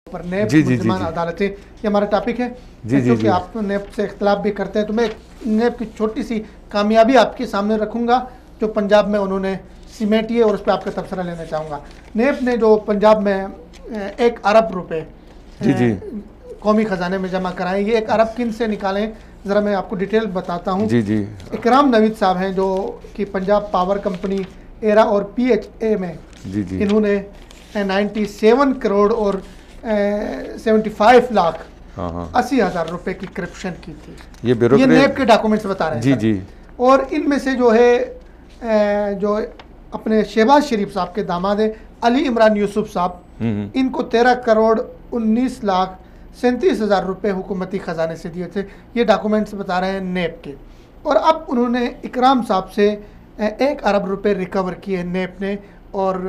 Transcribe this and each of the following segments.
पर नेब मुल्ज़िमान अदालतें, ये हमारा टॉपिक है। क्योंकि आप नेब से इख्तलाफ भी करते हैं, तो मैं नेब की छोटी सी कामयाबी आपके सामने रखूँगा जो पंजाब में उन्होंने सीमेंटी है, और उस पर आपका तबसरा लेना चाहूँगा। नेब ने जो पंजाब में 1 अरब रुपए कौमी ख़जाने में जमा कराए, ये 1 अरब किन से निकालें, ज़रा मैं आपको डिटेल बताता हूँ। इकराम नवीद साहब हैं जो कि पंजाब पावर कंपनी एरा और PHA में इन्होंने 97 करोड़ और 75 लाख 80,000 रुपए की करप्शन की थी। ये नेब के डॉक्यूमेंट्स बता रहे हैं। जी। और इनमें से जो है जो अपने शहबाज शरीफ साहब के दामाद है अली इमरान यूसुफ साहब, इनको 13 करोड़ 19 लाख 37,000 रुपए हुकूमती ख़जाने से दिए थे। ये डॉक्यूमेंट्स बता रहे हैं नेब के। और अब उन्होंने इकराम साहब से 1 अरब रुपए रिकवर किए नेब ने और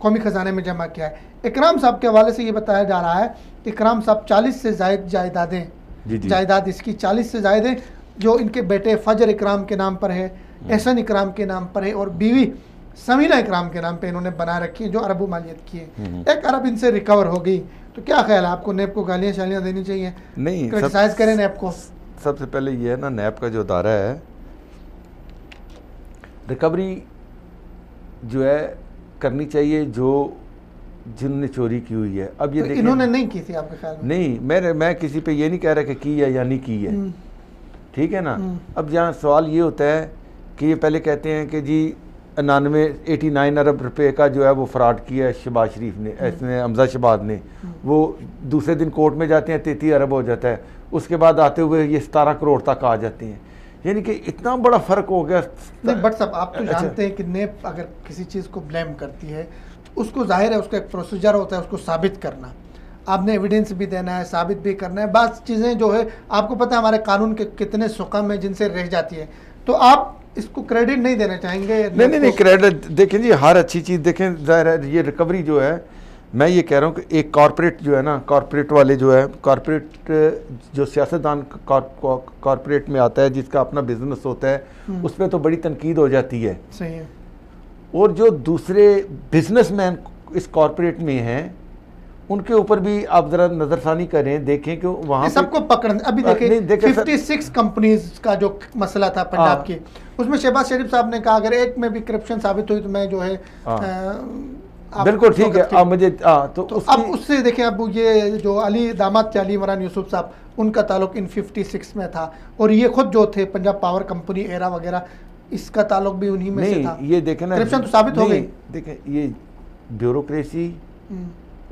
कौमी ख़जाने में जमा किया है। इकराम साहब के हवाले से ये बताया जा रहा है कि इकराम साहब 40 से ज़ायद जायदाद इसकी 40 से ज़ायद है, जो इनके बेटे फजर इकराम के नाम पर है, एहसन इकराम के नाम पर है, और बीवी समीना इकराम के नाम पे इन्होंने बना रखी है, जो अरबों मालियत की है। 1 अरब इनसे रिकवर हो गई, तो क्या ख्याल है आपको, नेब को गालियाँ शालियाँ देनी चाहिए? नहीं, क्रिटिसाइज करें नेब को? सबसे पहले ये है ना, नेब का जो अदारा है, रिकवरी जो है करनी चाहिए जो जिनने चोरी की हुई है। अब ये तो इन्होंने नहीं की थी आपके ख्याल में? नहीं, मैं किसी पे ये नहीं कह रहा कि की है या नहीं की है, ठीक है ना। अब यहाँ सवाल ये होता है कि ये पहले कहते हैं कि जी 89 अरब रुपए का जो है वो फ्रॉड किया है शहबाज शरीफ ने, इसने हमजा शहबाज ने। वो दूसरे दिन कोर्ट में जाते हैं 33 अरब हो जाता है, उसके बाद आते हुए ये 17 करोड़ तक आ जाते हैं। यानी कि इतना बड़ा फ़र्क हो गया। नहीं बट साहब, आप तो जानते हैं कि नेब अगर किसी चीज़ को ब्लेम करती है तो उसको जाहिर है उसका एक प्रोसीजर होता है उसको साबित करना। आपने एविडेंस भी देना है, साबित भी करना है। बात चीज़ें जो है आपको पता है हमारे कानून के कितने सुकम है जिनसे रह जाती है, तो आप इसको क्रेडिट नहीं देना चाहेंगे? नहीं, क्रेडिट देखें जी, हर अच्छी चीज़ देखें, जाहिर है ये रिकवरी जो है, मैं ये कह रहा हूँ कि एक कॉर्पोरेट जो है ना, कॉर्पोरेट वाले जो है, कॉर्पोरेट जो सियासतदान कॉर्पोरेट में आता है जिसका अपना बिजनेस होता है, उसमें तो बड़ी तनकीद हो जाती है। सही है। और जो दूसरे बिजनेसमैन इस कॉर्पोरेट में हैं उनके ऊपर भी आप जरा नजरसानी करें, देखें कि वहाँ सबको पकड़। अभी देखें 56 कंपनीज का जो मसला था पंजाब की, उसमें शहबाज शरीफ साहब ने कहा अगर एक में भी करप्शन साबित हुई तो मैं जो है बिल्कुल ठीक है। अब मुझे तो अब उससे देखें, अब ये जो अली दामाद थे अली इमरान यूसुफ साहब, उनका ताल्लुक इन 56 में था, और ये खुद जो थे पंजाब पावर कंपनी एरा वगैरह, इसका ताल्लुक भी उन्हीं में से था। ये देखें ना, करप्शन तो साबित हो गई। देखें ये ब्यूरोक्रेसी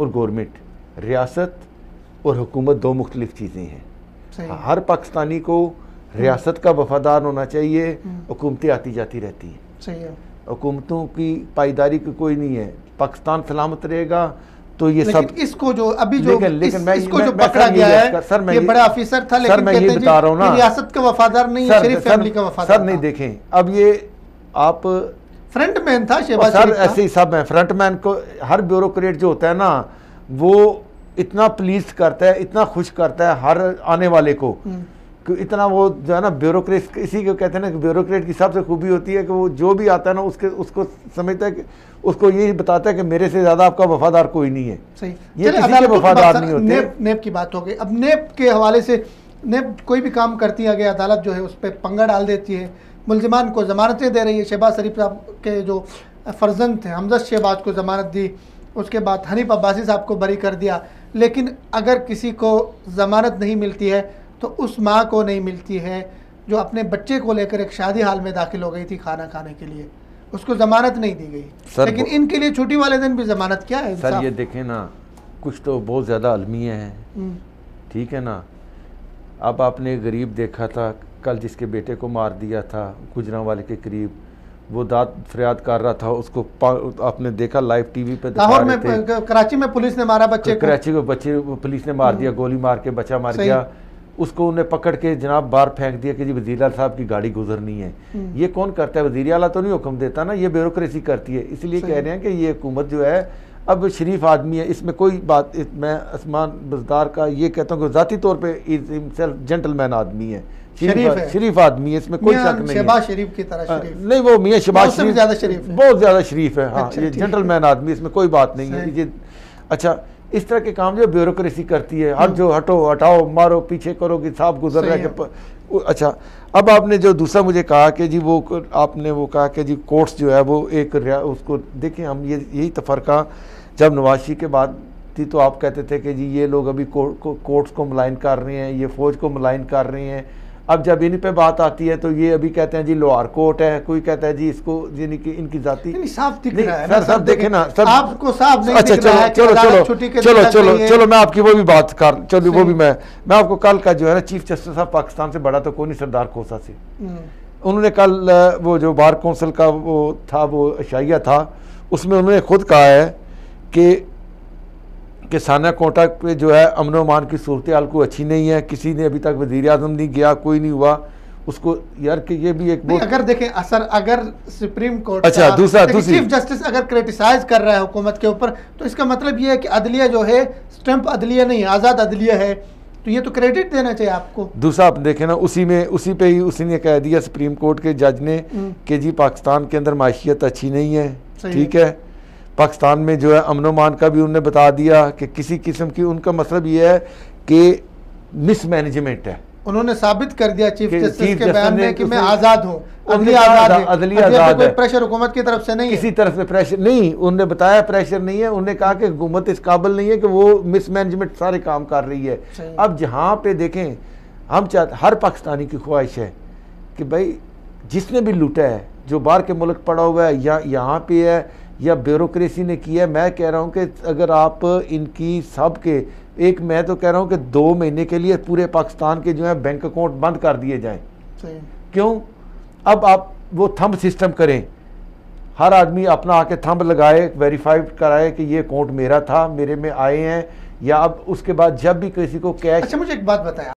और गवर्नमेंट, रियासत और हुकूमत 2 मुख्तलिफ चीज़ें हैं। हर पाकिस्तानी को रियासत का वफादार होना चाहिए, हुकूमतें आती जाती रहती हैं। सही है। हुकूमतों की पायदारी की कोई नहीं है। पाकिस्तान सलामत रहेगा तो ये सब। इसको जो अभी जो लेकिन इसको जो पकड़ा गया है, सर मैं ये बड़ा ऑफिसर था, लेकिन मैं ये बता रहा हूँ ना, रियासत का वफादार नहीं है, शरीफ फैमिली का वफादार। सर नहीं, देखें अब ये आप फ्रंटमैन था शहबाज शरीफ, ऐसे ही सब है। फ्रंटमैन को हर ब्यूरोक्रेट जो होता है ना, वो इतना प्लीज करता है, इतना खुश करता है हर आने वाले को, इतना वो जो है ना ब्यूरोक्रेट, इसी को कहते हैं ना कि ब्यूरोक्रेट की सबसे खूबी होती है कि वो जो भी आता है ना उसको समझता है कि उसको यही बताता है कि मेरे से ज्यादा आपका वफादार कोई नहीं है। सही। ये किसी के वफादार नहीं होते। नेब की बात हो गई। अब नेब के हवाले से, नेब कोई भी काम करती है, अगर अदालत जो है उस पर पंगा डाल देती है, मुल्जिमान को जमानतें दे रही है। शहबाज शरीफ साहब के जो फर्जंद थे हमजा शहबाज को जमानत दी, उसके बाद हनीफ अब्बासी साहब को बरी कर दिया। लेकिन अगर किसी को जमानत नहीं मिलती है तो उस माँ को नहीं मिलती है जो अपने बच्चे को लेकर एक शादी हाल में दाखिल हो गई थी खाना खाने के लिए, उसको जमानत नहीं दी गई। लेकिन इनके लिए छुट्टी वाले दिन भी जमानत क्या है? सर ये देखें ना, कुछ तो बहुत ज़्यादा अलमिया हैं, ठीक है ना। अब आपने गरीब देखा था कल जिसके बेटे को मार दिया था गुजरांवाले के करीब, वो दाद फरियाद कर रहा था, उसको आपने देखा लाइव टीवी पे दिखा रहे थे। कराची में पुलिस ने मारा बच्चे को, कराची को बच्चे पुलिस ने मार दिया, गोली मार के बच्चा मार गया। उसको उन्हें पकड़ के जनाब बाहर फेंक दिया कि जी वज़ीर आला साहब की गाड़ी गुजरनी है। ये कौन करता है? वज़ीर आला तो नहीं हुक्म देता ना, ये ब्यूरोक्रेसी करती है। इसलिए कह रहे हैं कि ये हुकूमत जो है अब शरीफ आदमी है, इसमें कोई बात, मैं आसमान बजदार का ये कहता हूँ कि ज़ाती तौर पर जेंटलमैन आदमी है, शरीफ आदमी है, इसमें कोई शक नहीं है। शहबाज शरीफ की तरह शरीफ नहीं, वो मियां शहबाज शरीफ बहुत ज़्यादा शरीफ है। हाँ, ये जेंटलमैन आदमी, इसमें कोई बात नहीं है। ये अच्छा, इस तरह के काम जो ब्यूरोक्रेसी करती है, हट जो हटो हटाओ मारो पीछे करो कि साहब गुजर रहा है। अच्छा, अब आपने जो दूसरा मुझे कहा कि जी वो आपने वो कहा कि जी कोर्ट्स जो है वो एक उसको देखें, हम ये यही तफरका जब नवाज़ के बाद थी तो आप कहते थे कि जी ये लोग अभी कोर्ट्स को मुलायन कर रहे हैं, ये फ़ौज को मुलायन कर रहे हैं। अब जब इन पे बात आती है तो ये अभी कहते हैं जी लोहार कोर्ट है, कोई कहता है जी इसको यानी कि इनकी जाती साफ दिख रहा है सर, सब देखे ना सर, आपको साफ नहीं अच्छा दिख रहा है। चलो मैं आपकी वो भी बात कर, चलो वो भी मैं आपको कल का जो है ना चीफ जस्टिस साहब पाकिस्तान से बड़ा तो कोई नहीं, सरदार खोसा से, उन्होंने कल वो जो बार कौंसिल का वो था वो अशाइया था, उसमें उन्होंने खुद कहा है कि साना कोटा पे जो है अमन अमान की सूरत हाल को अच्छी नहीं है, किसी ने अभी तक वज़ीर आज़म नहीं गया, कोई नहीं हुआ उसको यार कि ये भी एक अगर देखें असर, अगर सुप्रीम कोर्ट अच्छा दूसरा चीफ जस्टिस अगर क्रिटिसाइज कर रहा है हुकूमत के ऊपर तो इसका मतलब ये है कि अदलिया जो है स्टैंप अदलिया नहीं, आज़ाद अदलिया है, तो ये तो क्रेडिट देना चाहिए आपको। दूसरा आप देखें ना उसी पे ही उसी ने कह दिया सुप्रीम कोर्ट के जज ने कि जी पाकिस्तान के अंदर माशियत अच्छी नहीं है, ठीक है, पाकिस्तान में जो है अमन अमान का भी उन्होंने बता दिया कि किसी किस्म की, उनका मतलब ये है कि मिसमैनेजमेंट है। उन्होंने साबित कर दिया चीफ जस्टिस के बयान में कि मैं आज़ाद हूँ, अदलिया आज़ाद है, प्रेशर हुकूमत की तरफ से नहीं, किसी तरफ से प्रेशर नहीं, उन्होंने बताया प्रेशर नहीं है, उन्होंने कहा कि हुकूमत इस काबिल नहीं है कि वो मिसमैनेजमेंट सारे काम कर रही है। अब जहाँ पे देखें हम चाहते, हर पाकिस्तानी की ख्वाहिश है कि भाई जिसने भी लूटा है, जो बाहर के मुल्क पड़ा हुआ है या यहाँ पे है या ब्यूरोक्रेसी ने किया है, मैं कह रहा हूँ कि अगर आप इनकी सब के एक, मैं तो कह रहा हूँ कि 2 महीने के लिए पूरे पाकिस्तान के जो है बैंक अकाउंट बंद कर दिए जाएं। क्यों? अब आप वो थंब सिस्टम करें, हर आदमी अपना आके थंब लगाए, वेरीफाइड कराए कि ये अकाउंट मेरा था, मेरे में आए हैं, या अब उसके बाद जब भी किसी को कैश। अच्छा मुझे एक बात बताया।